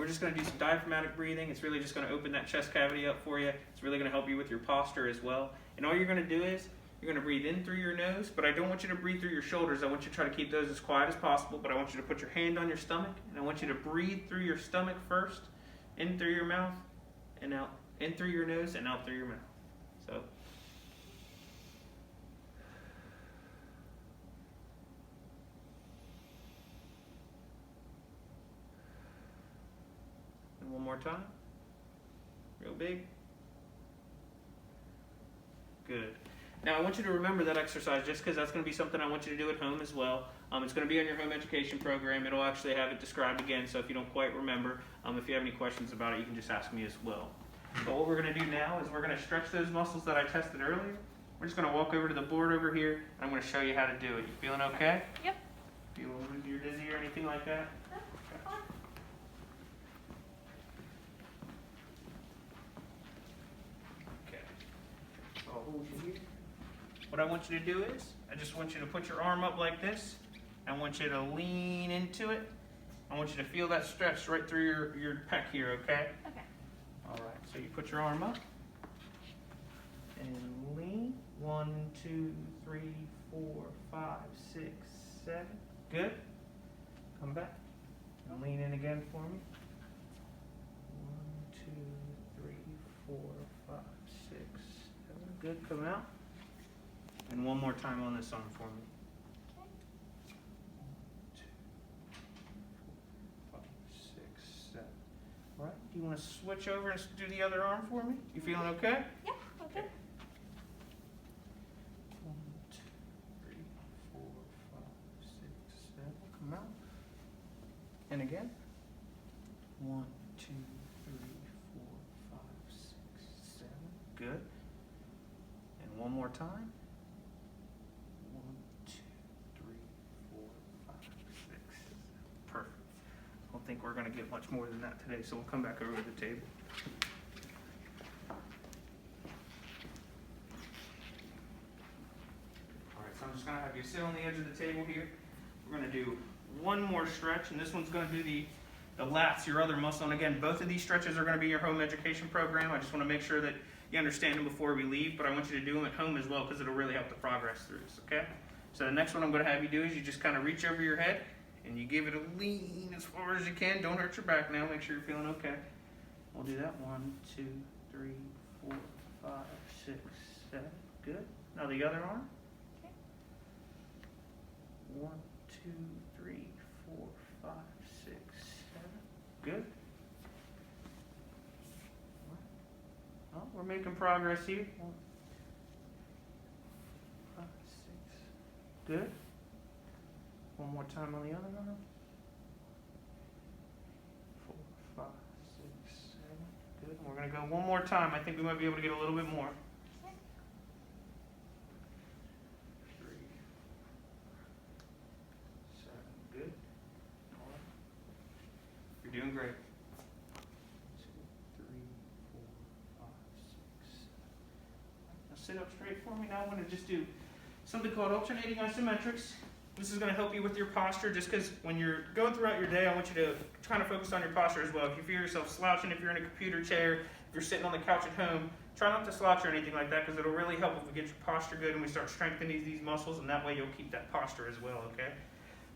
just going to do some diaphragmatic breathing. It's really just going to open that chest cavity up for you. It's really going to help you with your posture as well. And all you're going to do is, you're going to breathe in through your nose, but I don't want you to breathe through your shoulders. I want you to try to keep those as quiet as possible, but I want you to put your hand on your stomach, and I want you to breathe through your stomach first, in through your mouth, and out, in through your nose, and out through your mouth. So. And one more time. Real big. Good. Now I want you to remember that exercise just because that's going to be something I want you to do at home as well. It's going to be on your home education program. It'll actually have it described again, so if you don't quite remember, if you have any questions about it, you can just ask me as well. But what we're going to do now is we're going to stretch those muscles that I tested earlier. We're just going to walk over to the board over here, and I'm going to show you how to do it. You feeling okay? Yep. Feeling you're dizzy or anything like that? Okay. So I'll hold you here. What I want you to do is, I just want you to put your arm up like this. I want you to lean into it. I want you to feel that stretch right through your pec here, okay? Okay. All right, so you put your arm up and lean. 1, 2, 3, 4, 5, 6, 7. Good. Come back and lean in again for me. 1, 2, 3, 4, 5, 6, 7. Good. Come out. And one more time on this arm for me. 1, 2, 4, 5, 6, 7. All right. Do you want to switch over and do the other arm for me? You feeling okay? Yeah, okay. 1, 2, 3, 4, 5, 6, 7. Come out. And again. 1, 2, 3, 4, 5, 6, 7. Good. And one more time. 1, 2, 3, 4, 5, 6. Perfect. I don't think we're going to get much more than that today, so we'll come back over to the table. All right, so I'm just going to have you sit on the edge of the table here. We're going to do one more stretch, and this one's going to do the lats, your other muscle. And again, both of these stretches are going to be your home education program. I just want to make sure that you understand them before we leave, but I want you to do them at home as well because it'll really help the progress through this, okay? So the next one I'm going to have you do is you just kind of reach over your head and you give it a lean as far as you can. Don't hurt your back now. Make sure you're feeling okay. We'll do that. 1, 2, 3, 4, 5, 6, 7. Good. Now the other arm. Okay. 1, 2, 3, 4, 5, 6, 7. Good. Well, we're making progress here. 1, 5, 6. Good. One more time on the other arm. 4, 5, 6, 7. Good. And we're going to go one more time. I think we might be able to get a little bit more. 3, 7. Good. All right. You're doing great. 2, 3, 4, 5, 6, 7. Now sit up straight for me. Now I'm going to just do something called alternating isometrics. This is going to help you with your posture just because when you're going throughout your day, I want you to kind of focus on your posture as well. If you feel yourself slouching, if you're in a computer chair, if you're sitting on the couch at home, try not to slouch or anything like that because it'll really help if we get your posture good and we start strengthening these muscles, and that way you'll keep that posture as well, okay?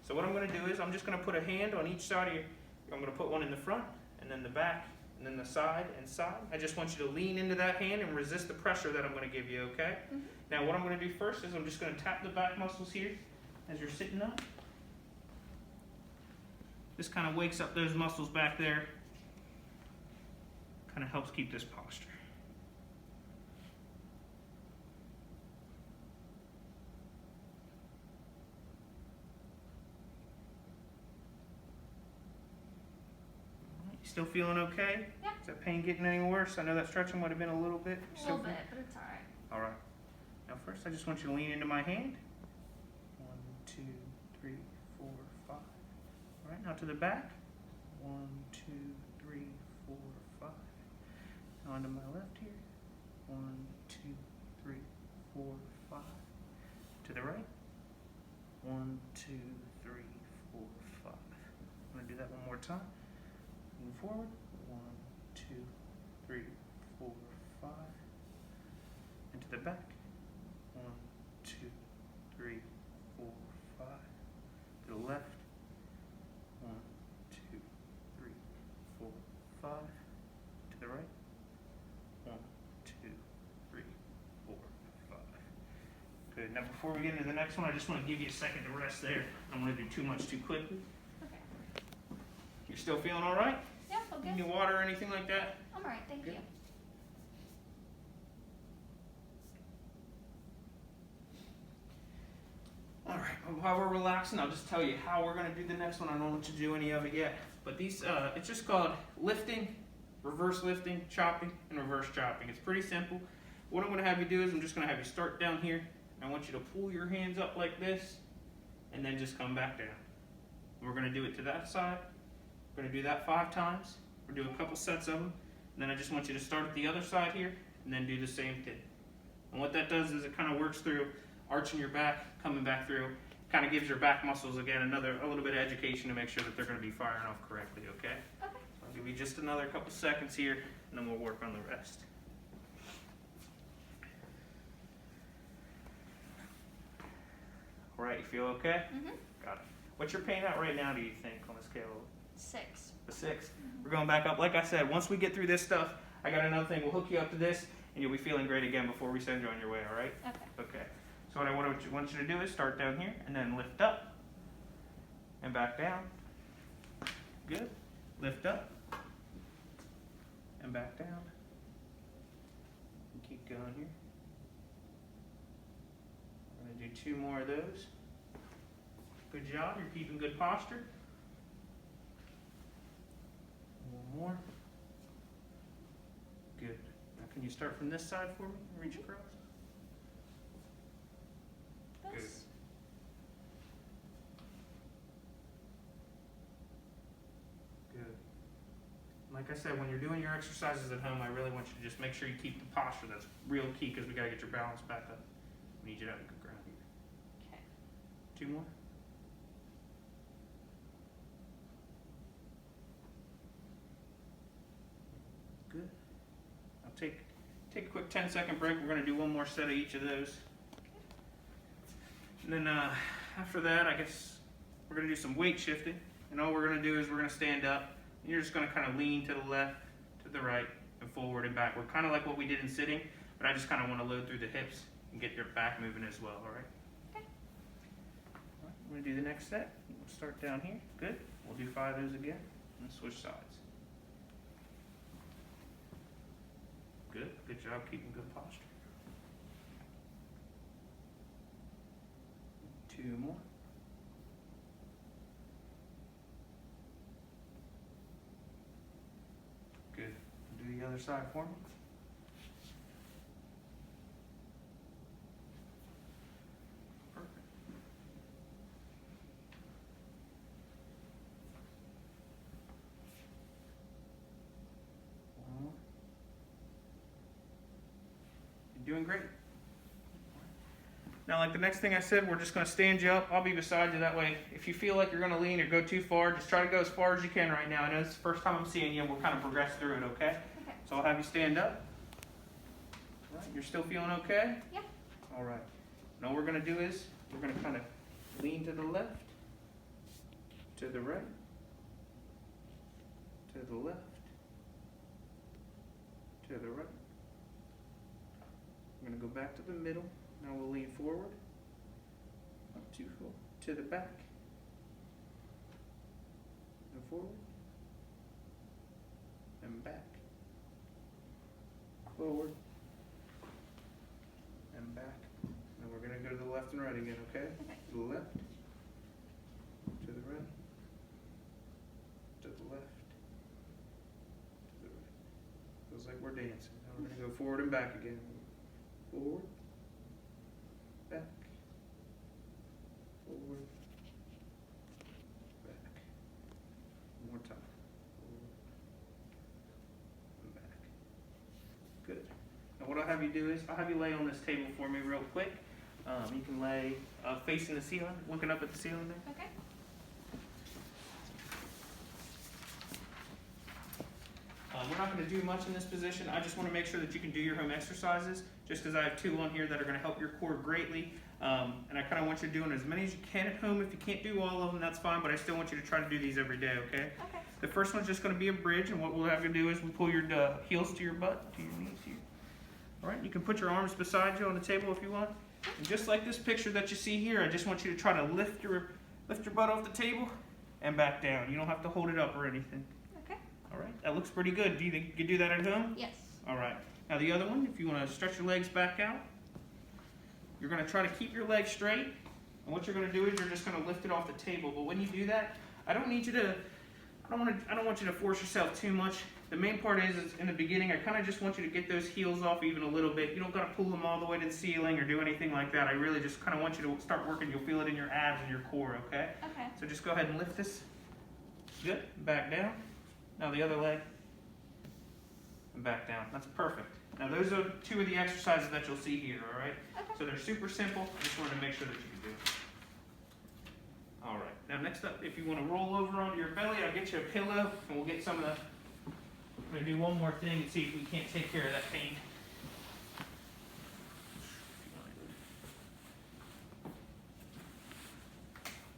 So what I'm going to do is I'm just going to put a hand on each side of you. I'm going to put one in the front and then the back and then the side and side. I just want you to lean into that hand and resist the pressure that I'm going to give you, okay? Mm-hmm. Now what I'm going to do first is I'm just going to tap the back muscles here as you're sitting up. This kind of wakes up those muscles back there. Kind of helps keep this posture. You still feeling okay? Yeah. Is that pain getting any worse? I know that stretching would have been a little bit. A little bit, but it's all right. All right. Now first I just want you to lean into my hand. 1, 2, 3, 4, 5. All right, now to the back. 1, 2, 3, 4, 5. Now onto my left here. 1, 2, 3, 4, 5. To the right. 1, 2, 3, 4, 5. I'm going to do that one more time. Move forward. 1, 2, 3, 4, 5. Into the back. 1, 2, 3, 4, 5. To the left. 1, 2, 3, 4, 5. To the right. 1, 2, 3, 4, 5. Good. Now before we get into the next one, I just want to give you a second to rest there. I don't want to do too much too quickly. Okay. You're still feeling all right? Yeah, feel Need good. any water or anything like that? I'm alright, thank Good. you. All right, well, while we're relaxing, I'll just tell you how we're going to do the next one. I don't want you to do any of it yet. But these, it's just called lifting, reverse lifting, chopping, and reverse chopping. It's pretty simple. What I'm going to have you do is I'm just going to have you start down here. I want you to pull your hands up like this, and then just come back down. We're going to do it to that side. We're going to do that 5 times. We're going to do a couple sets of them. And then I just want you to start at the other side here, and then do the same thing. And what that does is it kind of works through arching your back, coming back through, kind of gives your back muscles, again, a little bit of education to make sure that they're going to be firing off correctly, okay? Okay. So I'll give you just another couple seconds here, and then we'll work on the rest. All right, you feel okay? Mm-hmm. Got it. What's your pain at right now, do you think, on a scale of 6. a 6? We're going back up. Like I said, once we get through this stuff, I got another thing. We'll hook you up to this, and you'll be feeling great again before we send you on your way, all right? Okay. Okay. So what I want you to do is start down here, and then lift up, and back down. Good. Lift up, and back down. And keep going here. I'm going to do 2 more of those. Good job. You're keeping good posture. One more. Good. Now can you start from this side for me and reach across? This. Good. Like I said, when you're doing your exercises at home, I really want you to just make sure you keep the posture. That's real key because we got to get your balance back up. We need you to have a good ground here. Okay. 2 more. Good. Now take a quick 10-second break. We're going to do 1 more set of each of those. And then after that, I guess we're going to do some weight shifting. And all we're going to do is we're going to stand up. And you're just going to kind of lean to the left, to the right, and forward and backward. Kind of like what we did in sitting, but I just kind of want to load through the hips and get your back moving as well, all right? Okay. All right, we're going to do the next set. We'll start down here. Good. We'll do 5 of those again and switch sides. Good. Good job keeping good posture. 2 more. Good. Do the other side for me. Perfect. One more. You're doing great. Now, like the next thing I said, we're just going to stand you up. I'll be beside you. That way, if you feel like you're going to lean or go too far, just try to go as far as you can right now. I know it's the first time I'm seeing you, and we'll kind of progress through it, okay? Okay. So I'll have you stand up. All right, you're still feeling okay? Yeah. All right. Now what we're going to do is we're going to kind of lean to the left, to the right, to the left, to the right. We're going to go back to the middle. Now we'll lean forward, not too far, to the back, and forward, and back, forward, and back. And we're going to go to the left and right again, okay? Okay. To the left, to the right, to the left, to the right. Feels like we're dancing. Now we're going to go forward and back again. Forward, back, forward, back. One more time. Forward, and back. Good. Now what I'll have you do is, I'll have you lay on this table for me real quick. You can lay facing the ceiling, looking up at the ceiling there. Okay. We're not going to do much in this position. I just want to make sure that you can do your home exercises, just because I have 2 on here that are going to help your core greatly. And I kind of want you doing as many as you can at home. If you can't do all of them, that's fine, but I still want you to try to do these every day, okay? Okay. The first one's just going to be a bridge, and what we'll have to do is we pull your heels to your butt, to your knees here. All right, you can put your arms beside you on the table if you want. And just like this picture that you see here, I just want you to try to lift your butt off the table and back down. You don't have to hold it up or anything. Okay. All right, that looks pretty good. Do you think you can do that at home? Yes. All right. Now the other one, if you want to stretch your legs back out, you're going to try to keep your legs straight. And what you're going to do is you're just going to lift it off the table. But when you do that, I don't want you to force yourself too much. The main part is in the beginning, I kind of just want you to get those heels off even a little bit. You don't got to pull them all the way to the ceiling or do anything like that. I really just kind of want you to start working. You'll feel it in your abs and your core, okay? Okay. So just go ahead and lift this. Good. Back down. Now the other leg. And back down. That's perfect. Now those are 2 of the exercises that you'll see here, all right? Okay. So they're super simple. I just wanted to make sure that you can do it. All right. Now next up, if you want to roll over onto your belly, I'll get you a pillow and we'll get some of the... I'm going to do one more thing and see if we can't take care of that pain. All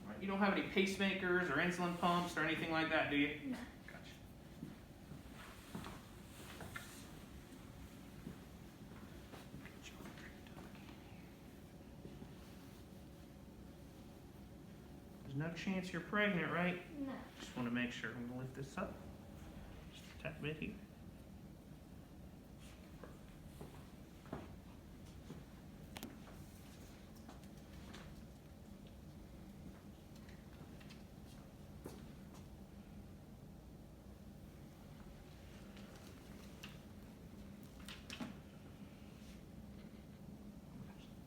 right. You don't have any pacemakers or insulin pumps or anything like that, do you? No. Gotcha. There's no chance you're pregnant, right? No. Just want to make sure. I'm going to lift this up. Just a tad bit here.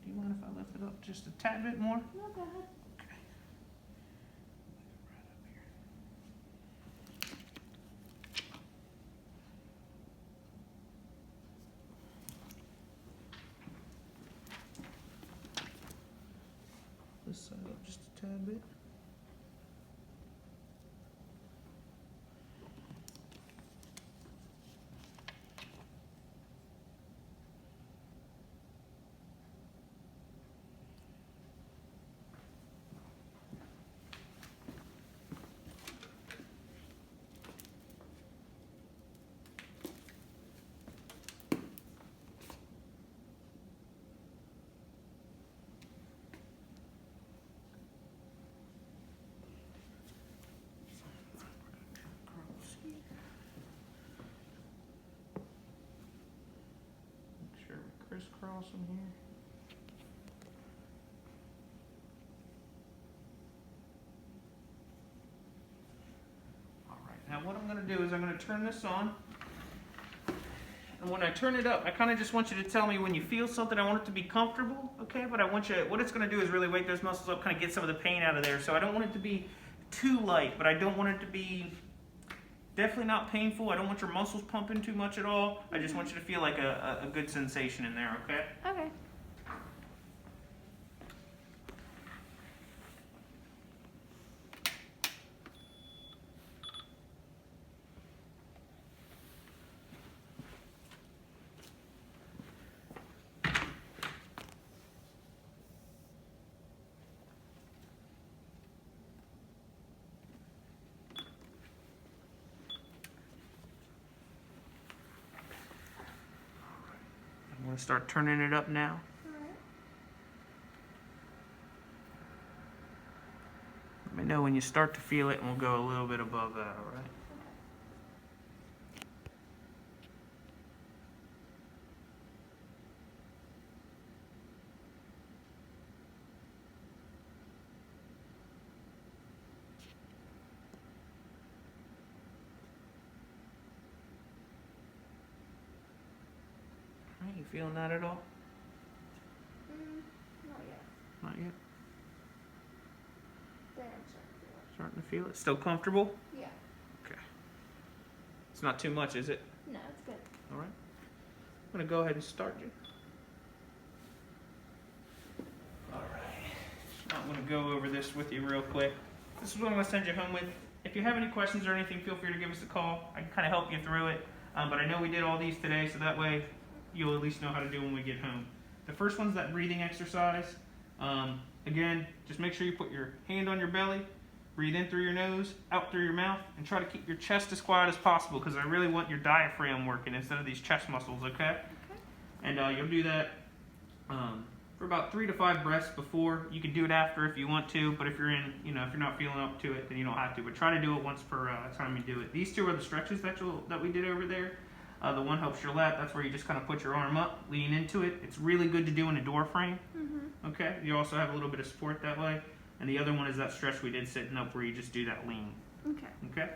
Do you mind if I lift it up just a tad bit more? No, go ahead. Okay. Right up here. This side up just a tad bit. Cross here. Make sure we crisscross them here. All right, now what I'm going to do is I'm going to turn this on. And when I turn it up, I kind of just want you to tell me when you feel something. I want it to be comfortable, okay? But I want you, what it's going to do is really wake those muscles up, kind of get some of the pain out of there. So I don't want it to be too light, but I don't want it to be definitely not painful. I don't want your muscles pumping too much at all. I just want you to feel like a good sensation in there, okay? Okay. I'm going to start turning it up now. Alright. Let me know when you start to feel it and we'll go a little bit above that, all right? All right, you feeling that at all? Not yet. Not yet. There, I'm starting to feel it. Starting to feel it? Still comfortable? Yeah. Okay. It's not too much, is it? No, it's good. All right. I'm going to go ahead and start you. All right. I'm going to go over this with you real quick. This is what I'm going to send you home with. If you have any questions or anything, feel free to give us a call. I can kind of help you through it. but I know we did all these today, so that way you'll at least know how to do when we get home. The first one's that breathing exercise. Again, just make sure you put your hand on your belly, breathe in through your nose, out through your mouth, and try to keep your chest as quiet as possible because I really want your diaphragm working instead of these chest muscles, okay? And you'll do that for about 3 to 5 breaths before. You can do it after if you want to, but if you're if you're not feeling up to it, then you don't have to. But try to do it once per time you do it. These two are the stretches that we did over there. The one helps your lat. That's where you just kind of put your arm up, lean into it. It's really good to do in a door frame. Okay. You also have a little bit of support that way. And the other one is that stretch we did sitting up where you just do that lean. Okay. Okay.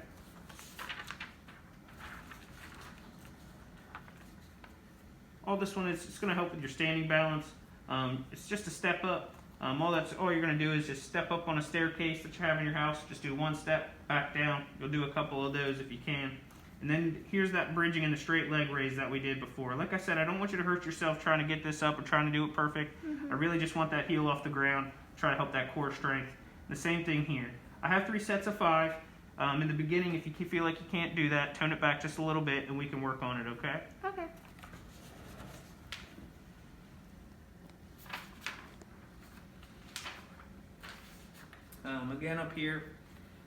All this one is it's going to help with your standing balance. It's just a step up. All you're going to do is just step up on a staircase that you have in your house. Just do one step, back down. You'll do a couple of those if you can. And then here's that bridging and the straight leg raise that we did before. Like I said, I don't want you to hurt yourself trying to get this up or trying to do it perfect. I really just want that heel off the ground. Try to help that core strength. The same thing here. I have 3 sets of 5. In the beginning, if you feel like you can't do that, tone it back just a little bit and we can work on it, okay? Okay. Again, up here,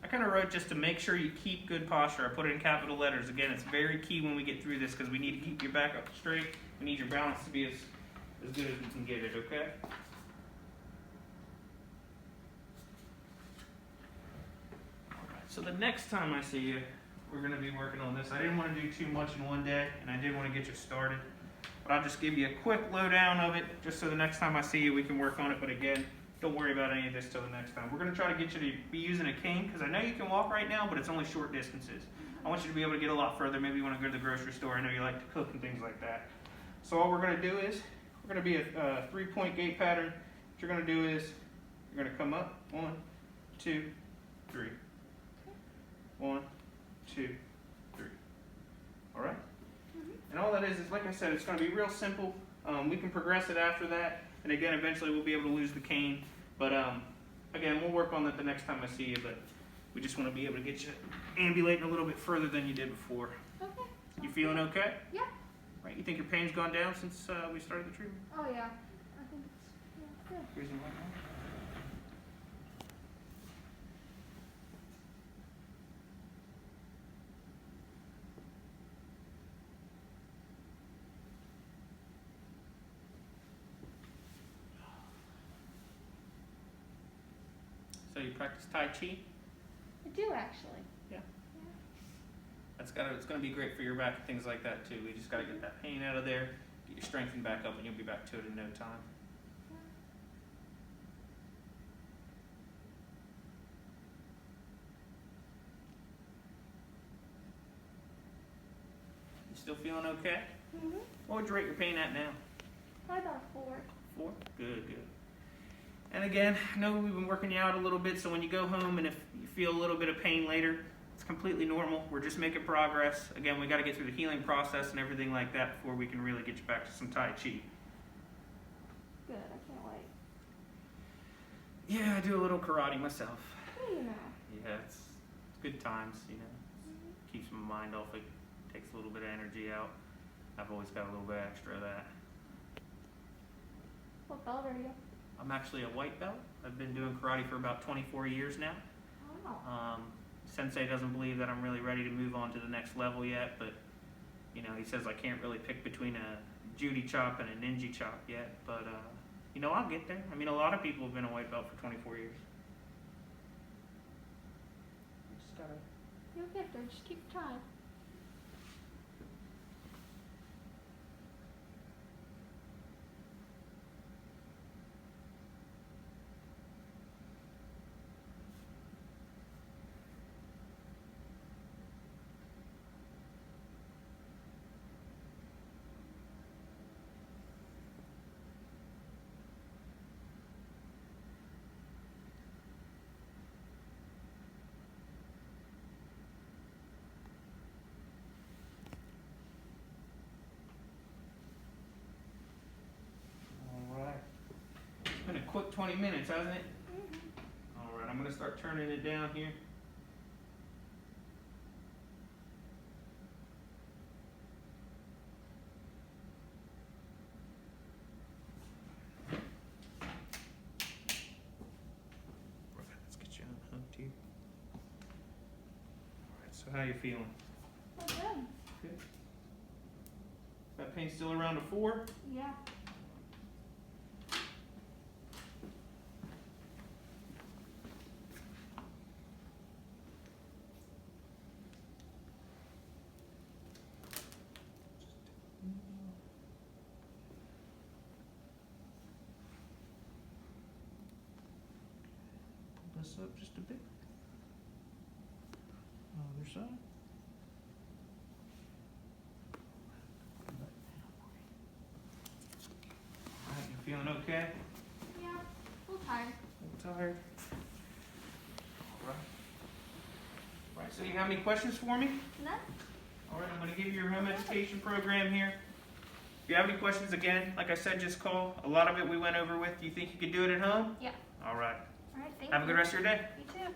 I kind of wrote just to make sure you keep good posture. I put it in capital letters. Again, it's very key when we get through this because we need to keep your back up straight. We need your balance to be as good as we can get it, okay? So the next time I see you, we're going to be working on this. I didn't want to do too much in one day, and I did want to get you started. But I'll just give you a quick lowdown of it, just so the next time I see you, we can work on it. But again, don't worry about any of this till the next time. We're going to try to get you to be using a cane, because I know you can walk right now, but it's only short distances. I want you to be able to get a lot further. Maybe you want to go to the grocery store. I know you like to cook and things like that. So all we're going to do is, we're going to be a 3-point gait pattern. What you're going to do is, you're going to come up, 1, 2, 3. 1, 2, 3. All right? And all that is like I said, it's going to be real simple. We can progress it after that. And again, eventually we'll be able to lose the cane. But again, we'll work on that the next time I see you. But we just want to be able to get you ambulating a little bit further than you did before. Okay. You feeling okay? Yeah. Right? You think your pain's gone down since we started the treatment? Oh yeah. I think it's good. Here's your right now. So you practice Tai Chi? I do actually. Yeah. It's going to be great for your back and things like that too. We just got to get that pain out of there, get your strength back up, and you'll be back to it in no time. You still feeling okay? What would you rate your pain at now? Probably about a 4. 4? Good, good. And again, I know we've been working you out a little bit, so when you go home and if you feel a little bit of pain later, it's completely normal. We're just making progress. Again, we got to get through the healing process and everything like that before we can really get you back to some Tai Chi. Good, I can't wait. Yeah, I do a little karate myself. What do you know? Yeah, it's good times, you know. Keeps my mind off it, takes a little bit of energy out. I've always got a little bit extra of that. What belt are you? I'm actually a white belt. I've been doing karate for about 24 years now. Wow. Sensei doesn't believe that I'm really ready to move on to the next level yet, but you know, he says I can't really pick between a Judy chop and a ninja chop yet, but you know, I'll get there. I mean, a lot of people have been a white belt for 24 years. Just gotta... You'll get there, just keep trying. Been a quick 20 minutes, hasn't it? All right, I'm going to start turning it down here. So how you feeling? Oh, good. Good. That pain still around a 4? Yeah. Pull this up just a bit. Other side. Alright, you feeling okay? Yeah. A little tired. A little tired? Alright. Right, so you have any questions for me? No? Alright, I'm going to give you your home education program here. If you have any questions, again, like I said, just call. A lot of it we went over with. Do you think you could do it at home? Yeah. Alright. All right, thank Have a you. good rest of your day. You too.